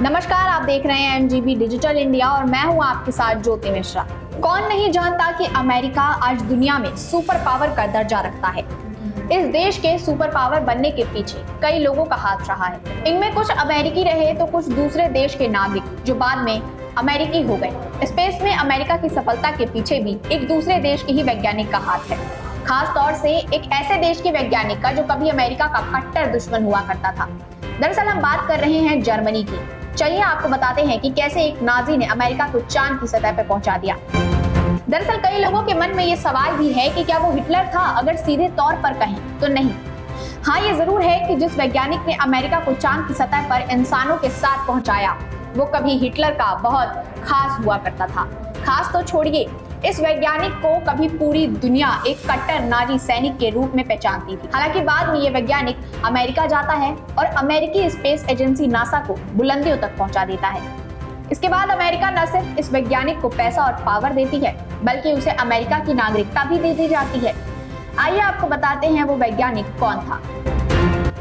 नमस्कार, आप देख रहे हैं MGB डिजिटल इंडिया और मैं हूं आपके साथ ज्योति मिश्रा। कौन नहीं जानता कि अमेरिका आज दुनिया में सुपर पावर का दर्जा रखता है। इस देश के सुपर पावर बनने के पीछे कई लोगों का हाथ रहा है। इनमें कुछ अमेरिकी रहे तो कुछ दूसरे देश के नागरिक जो बाद में अमेरिकी हो गए। स्पेस में अमेरिका की सफलता के पीछे भी एक दूसरे देश के ही वैज्ञानिक का हाथ है, खास तौर से एक ऐसे देश के वैज्ञानिक का जो कभी अमेरिका का कट्टर दुश्मन हुआ करता था। दरअसल हम बात कर रहे हैं जर्मनी की। चलिए आपको बताते हैं कि कैसे एक नाजी ने अमेरिका को चांद की सतह पर पहुंचा दिया। दरअसल कई लोगों के मन में ये सवाल भी है कि क्या वो हिटलर था। अगर सीधे तौर पर कहें तो नहीं। हाँ, ये जरूर है कि जिस वैज्ञानिक ने अमेरिका को चांद की सतह पर इंसानों के साथ पहुंचाया वो कभी हिटलर का बहुत खास हुआ करता था। खास तो छोड़िए, इस वैज्ञानिक को कभी पूरी दुनिया एक कट्टर नाजी सैनिक के रूप में पहचानती थी। हालांकि बाद में ये वैज्ञानिक अमेरिका जाता है और अमेरिकी स्पेस एजेंसी नासा को बुलंदियों तक पहुंचा देता है। इसके बाद अमेरिका न सिर्फ इस वैज्ञानिक को पैसा और पावर देती है बल्कि उसे अमेरिका की नागरिकता भी दे दी जाती है। आइए आपको बताते हैं वो वैज्ञानिक कौन था।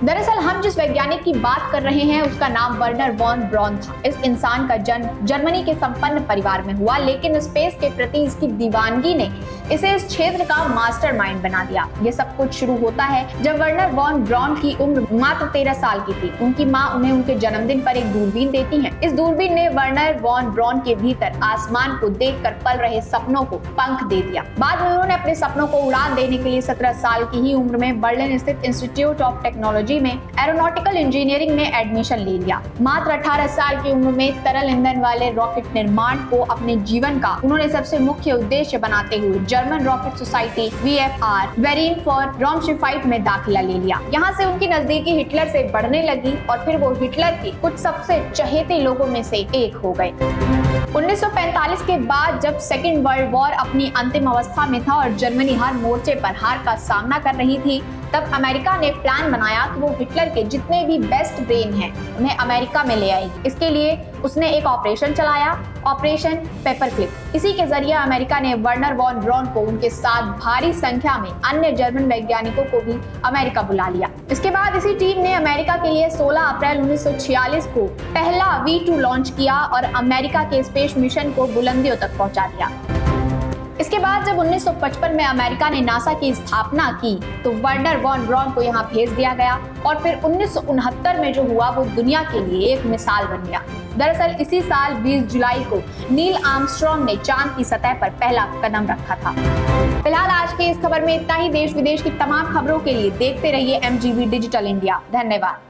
दरअसल हम जिस वैज्ञानिक की बात कर रहे हैं उसका नाम वर्नर वॉन ब्रॉन था। इस इंसान का जन्म जर्मनी के संपन्न परिवार में हुआ, लेकिन स्पेस के प्रति इसकी दीवानगी ने इसे इस क्षेत्र का मास्टरमाइंड बना दिया। ये सब कुछ शुरू होता है जब वर्नर वॉन ब्रॉन की उम्र मात्र 13 साल की थी। उनकी माँ उन्हें उनके जन्मदिन पर एक दूरबीन देती है। इस दूरबीन ने वर्नर वॉन ब्रॉन के भीतर आसमान को देखकर पल रहे सपनों को पंख दे दिया। बाद में उन्होंने अपने सपनों को उड़ान देने के लिए 17 साल की ही उम्र में बर्लिन स्थित इंस्टीट्यूट ऑफ टेक्नोलॉजी में एरोनॉटिकल इंजीनियरिंग में एडमिशन ले लिया। मात्र 18 साल की उम्र में तरल ईंधन वाले रॉकेट निर्माण को अपने जीवन का उन्होंने सबसे मुख्य उद्देश्य बनाते हुए German rocket society VFR Verein für Raumschiffahrt में दाखिला ले लिया। यहाँ से उनकी नजदीकी हिटलर से बढ़ने लगी और फिर वो हिटलर के कुछ सबसे चहेते लोगों में से एक हो गए। 1945 के बाद जब सेकेंड वर्ल्ड वॉर अपनी अंतिम अवस्था में था और जर्मनी हर मोर्चे पर हार का सामना कर रही थी, तब अमेरिका ने प्लान बनाया कि वो हिटलर के जितने भी बेस्ट ब्रेन हैं उन्हें अमेरिका में ले आएगी। इसके लिए उसने एक ऑपरेशन चलाया, ऑपरेशन पेपरक्लिप। इसी के जरिए अमेरिका ने वर्नर वॉन ब्रॉन को उनके साथ भारी संख्या में अन्य जर्मन वैज्ञानिकों को भी अमेरिका बुला लिया। इसके बाद इसी टीम ने अमेरिका के लिए 16 अप्रैल 1946 को पहला V2 लॉन्च किया और अमेरिका के स्पेस मिशन को बुलंदियों तक पहुंचा दिया। इसके बाद जब 1955 में अमेरिका ने नासा की स्थापना की तो वर्नर वॉन ब्रॉन को यहाँ भेज दिया गया और फिर 1969 में जो हुआ वो दुनिया के लिए एक मिसाल बन गया। दरअसल इसी साल 20 जुलाई को नील आर्मस्ट्रॉन्ग ने चांद की सतह पर पहला कदम रखा था। फिलहाल आज की इस खबर में इतना ही। देश विदेश की तमाम खबरों के लिए देखते रहिए MGB डिजिटल इंडिया। धन्यवाद।